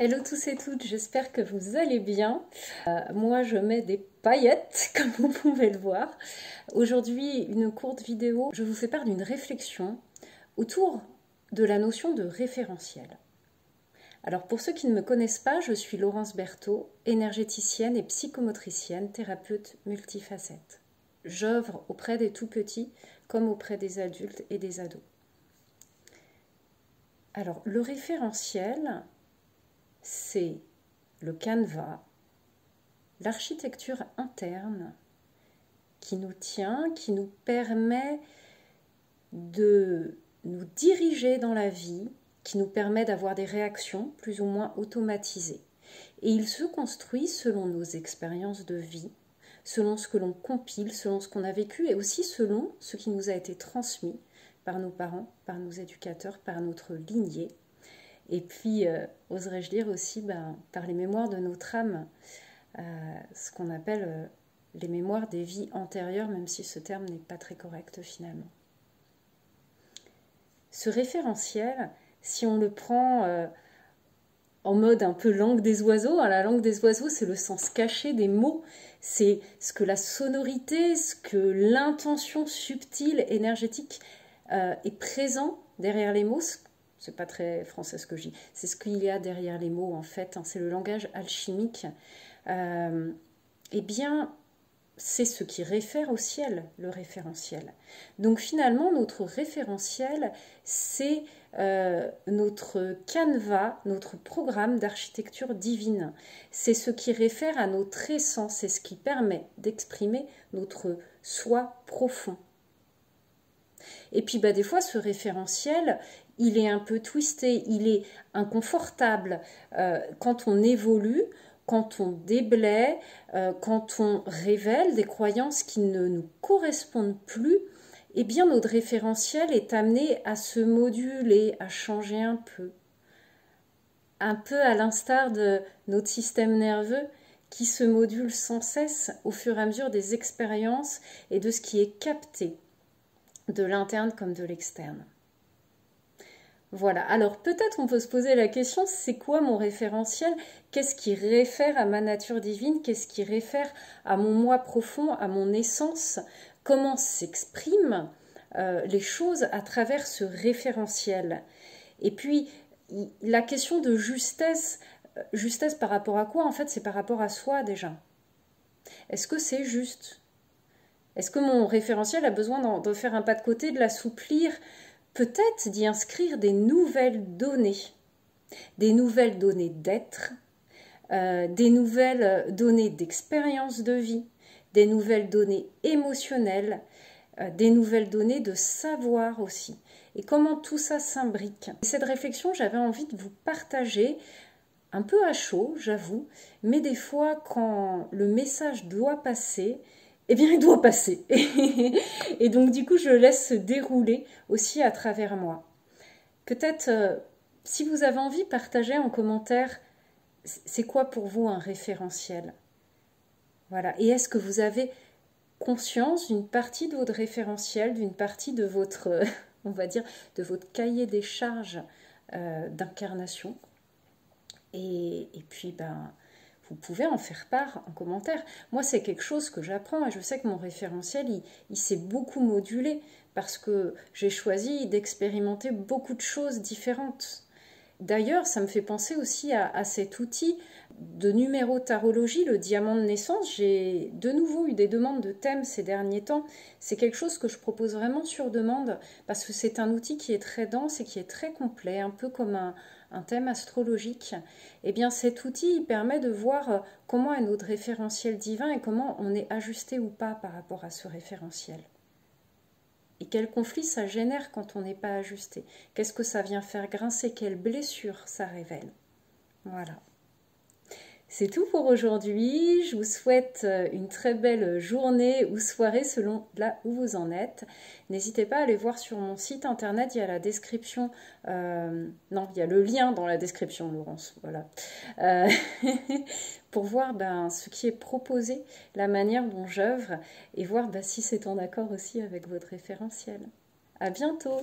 Hello tous et toutes, j'espère que vous allez bien. Moi je mets des paillettes comme vous pouvez le voir. Aujourd'hui une courte vidéo, je vous fais part d'une réflexion autour de la notion de référentiel. Alors pour ceux qui ne me connaissent pas, je suis Laurence Berthaud, énergéticienne et psychomotricienne, thérapeute multifacette. J'œuvre auprès des tout-petits comme auprès des adultes et des ados. Alors le référentiel, c'est le canevas, l'architecture interne qui nous tient, qui nous permet de nous diriger dans la vie, qui nous permet d'avoir des réactions plus ou moins automatisées. Et il se construit selon nos expériences de vie, selon ce que l'on compile, selon ce qu'on a vécu et aussi selon ce qui nous a été transmis par nos parents, par nos éducateurs, par notre lignée. Et puis, oserais-je dire aussi, par les mémoires de notre âme, ce qu'on appelle les mémoires des vies antérieures, même si ce terme n'est pas très correct finalement. Ce référentiel, si on le prend en mode un peu langue des oiseaux, la langue des oiseaux, c'est le sens caché des mots, c'est ce que la sonorité, ce que l'intention subtile, énergétique est présent derrière les mots. C'est pas très français ce que je dis, c'est ce qu'il y a derrière les mots en fait, c'est le langage alchimique. Eh bien, c'est ce qui réfère au ciel, le référentiel. Donc finalement, notre référentiel, c'est notre canevas, notre programme d'architecture divine. C'est ce qui réfère à notre essence, c'est ce qui permet d'exprimer notre soi profond. Et puis des fois, ce référentiel, il est un peu twisté, il est inconfortable. Quand on évolue, quand on déblaye, quand on révèle des croyances qui ne nous correspondent plus, eh bien notre référentiel est amené à se moduler, à changer un peu. Un peu à l'instar de notre système nerveux qui se module sans cesse au fur et à mesure des expériences et de ce qui est capté, de l'interne comme de l'externe. Voilà, alors peut-être on peut se poser la question, c'est quoi mon référentiel? Qu'est-ce qui réfère à ma nature divine? Qu'est-ce qui réfère à mon moi profond, à mon essence? Comment s'expriment les choses à travers ce référentiel? Et puis, la question de justesse, justesse par rapport à quoi? En fait, c'est par rapport à soi déjà. Est-ce que c'est juste? Est-ce que mon référentiel a besoin de faire un pas de côté, de l'assouplir? Peut-être d'y inscrire des nouvelles données d'être, des nouvelles données d'expérience de vie, des nouvelles données émotionnelles, des nouvelles données de savoir aussi. Et comment tout ça s'imbrique. Cette réflexion, j'avais envie de vous partager un peu à chaud, j'avoue, mais des fois, quand le message doit passer, eh bien, il doit passer. Et donc, du coup, je laisse se dérouler aussi à travers moi. Peut-être, si vous avez envie, partagez en commentaire, c'est quoi pour vous un référentiel? Voilà. Et est-ce que vous avez conscience d'une partie de votre référentiel, d'une partie de votre, on va dire, de votre cahier des charges d'incarnation? Et puis, vous pouvez en faire part en commentaire. Moi, c'est quelque chose que j'apprends et je sais que mon référentiel, il s'est beaucoup modulé parce que j'ai choisi d'expérimenter beaucoup de choses différentes. D'ailleurs, ça me fait penser aussi à cet outil de numérotarologie, le diamant de naissance. J'ai de nouveau eu des demandes de thèmes ces derniers temps. C'est quelque chose que je propose vraiment sur demande parce que c'est un outil qui est très dense et qui est très complet, un peu comme un thème astrologique. Eh bien, cet outil il permet de voir comment est notre référentiel divin et comment on est ajusté ou pas par rapport à ce référentiel. Et quel conflit ça génère quand on n'est pas ajusté? Qu'est-ce que ça vient faire grincer? Quelle blessure ça révèle? Voilà. C'est tout pour aujourd'hui. Je vous souhaite une très belle journée ou soirée selon là où vous en êtes. N'hésitez pas à aller voir sur mon site internet, il y a la description. Non, il y a le lien dans la description, Laurence. Voilà. Pour voir ce qui est proposé, la manière dont j'œuvre et voir si c'est en accord aussi avec votre référentiel. À bientôt!